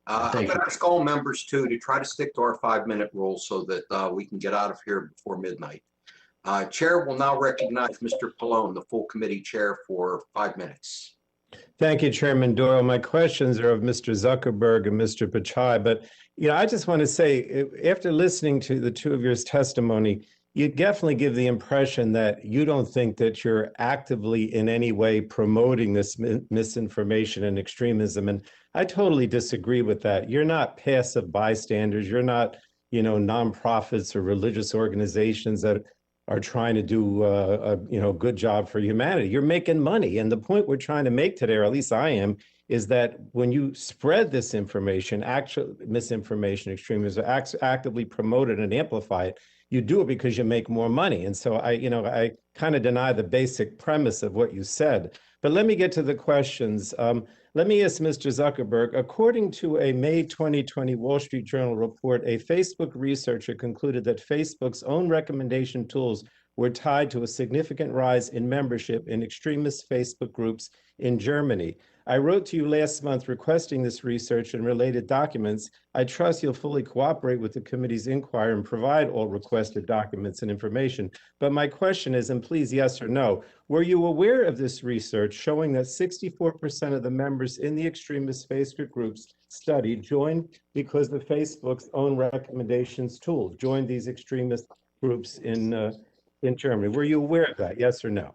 I'm going to ask all members too to try to stick to our 5-minute rule so that we can get out of here before midnight. Chair will now recognize Mr. Pallone, the full committee chair, for 5 minutes. Thank you, Chairman Doyle. My questions are of Mr. Zuckerberg and Mr. Pichai, but I just want to say, after listening to the two of your testimony, you definitely give the impression that you don't think that you're actively in any way promoting this misinformation and extremism. And I totally disagree with that. You're not passive bystanders. You're not, nonprofits or religious organizations that are trying to do a good job for humanity. You're making money. And the point we're trying to make today, or at least I am, is that when you spread this information, actual misinformation, extremism, actively promote it and amplify it, you do it because you make more money. And so I kind of deny the basic premise of what you said. But let me get to the questions. Let me ask Mr. Zuckerberg, according to a May 2020 Wall Street Journal report, a Facebook researcher concluded that Facebook's own recommendation tools were tied to a significant rise in membership in extremist Facebook groups in Germany. I wrote to you last month requesting this research and related documents. I trust you'll fully cooperate with the committee's inquiry and provide all requested documents and information. But my question is, and please yes or no, were you aware of this research showing that 64% of the members in the extremist Facebook groups studied joined because of Facebook's own recommendations tools, joined these extremist groups in Germany? Were you aware of that, yes or no?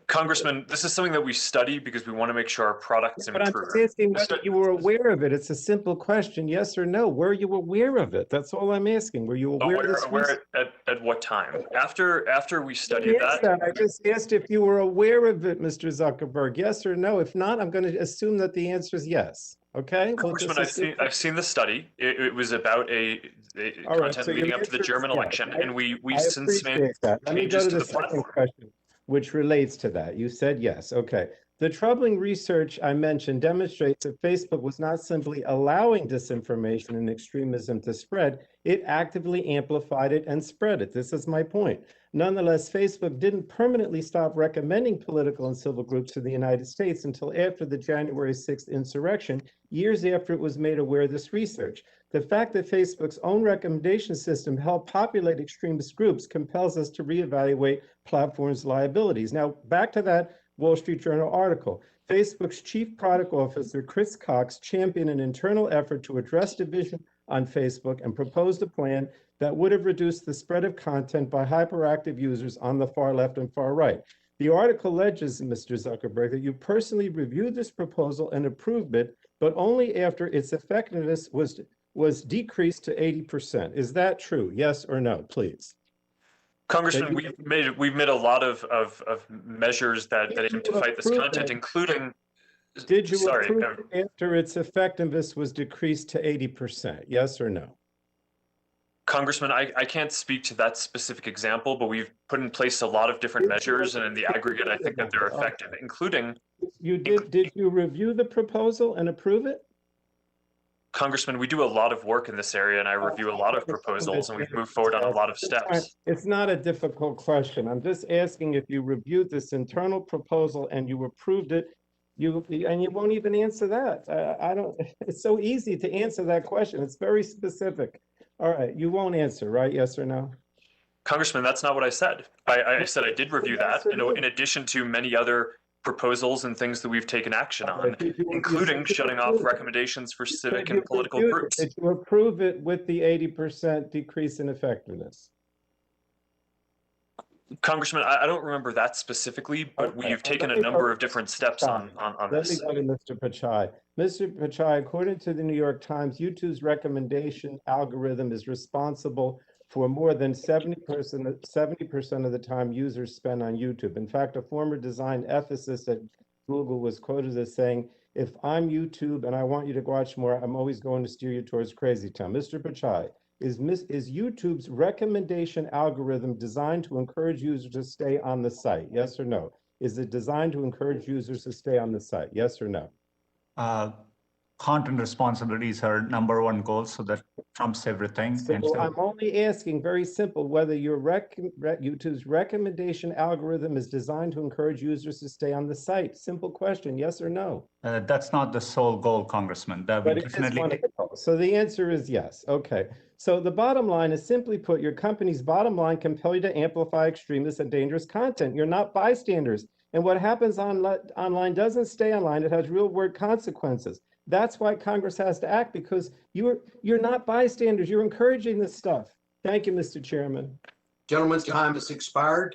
Congressman, this is something that we study because we want to make sure our products improve. But I'm just asking whether you were aware of it. It's a simple question, yes or no. Were you aware of it? That's all I'm asking. Were you aware of this? Aware at what time? After we studied that? I just asked if you were aware of it, Mr. Zuckerberg. Yes or no? If not, I'm going to assume that the answer is yes. Okay. Congressman, I've seen the study. It was about a content leading up to the German election, and we since made changes to the platform. Which relates to that. You said yes. Okay. The troubling research I mentioned demonstrates that Facebook was not simply allowing disinformation and extremism to spread, it actively amplified it and spread it. This is my point. Nonetheless, Facebook didn't permanently stop recommending political and civil groups to the United States until after the January 6th insurrection, years after it was made aware of this research. The fact that Facebook's own recommendation system helped populate extremist groups compels us to reevaluate platforms' liabilities. Now, back to that Wall Street Journal article. Facebook's chief product officer, Chris Cox, championed an internal effort to address division on Facebook and proposed a plan that would have reduced the spread of content by hyperactive users on the far left and far right. The article alleges, Mr. Zuckerberg, that you personally reviewed this proposal and approved it, but only after its effectiveness was decreased to 80%. Is that true? Yes or no, please? Congressman, we've made a lot of measures that aim to fight this content, including. Did you approve after its effectiveness was decreased to 80%? Yes or no? Congressman, I can't speak to that specific example, but we've put in place a lot of different measures, and in the aggregate, I think that they're effective, including. Did you review the proposal and approve it? Congressman, we do a lot of work in this area, and I review a lot of proposals, and we've moved forward on a lot of steps. It's not a difficult question. I'm just asking if you reviewed this internal proposal and you approved it. You won't even answer that. I don't. It's so easy to answer that question. It's very specific. All right, you won't answer, right? Yes or no? Congressman, that's not what I said. I said I did review that, in addition to many other proposals and things that we've taken action on, including shutting off recommendations for civic and political groups. Did you approve it with the 80% decrease in effectiveness? Congressman, I don't remember that specifically, but we've taken a number of different steps on this. Let me go to Mr. Pichai. Mr. Pichai, according to the New York Times, YouTube's recommendation algorithm is responsible for more than 70% of the time users spend on YouTube. In fact, a former design ethicist at Google was quoted as saying, "If I'm YouTube and I want you to watch more, I'm always going to steer you towards Crazy Town." Mr. Pichai, is YouTube's recommendation algorithm designed to encourage users to stay on the site? Yes or no? Is it designed to encourage users to stay on the site? Yes or no? content responsibilities are number one goal, so that trumps everything. So And so I'm only asking, very simple, whether your YouTube's recommendation algorithm is designed to encourage users to stay on the site. Simple question, yes or no? that's not the sole goal, Congressman. That we But it is definitely one of the goals. So the answer is yes. Okay. So the bottom line is, simply put, your company's bottom line compel you to amplify extremist and dangerous content. You're not bystanders. And what happens online doesn't stay online. It has real world consequences. That's why Congress has to act, because you're not bystanders. You're encouraging this stuff. Thank you, Mr. Chairman. Gentleman's time has expired.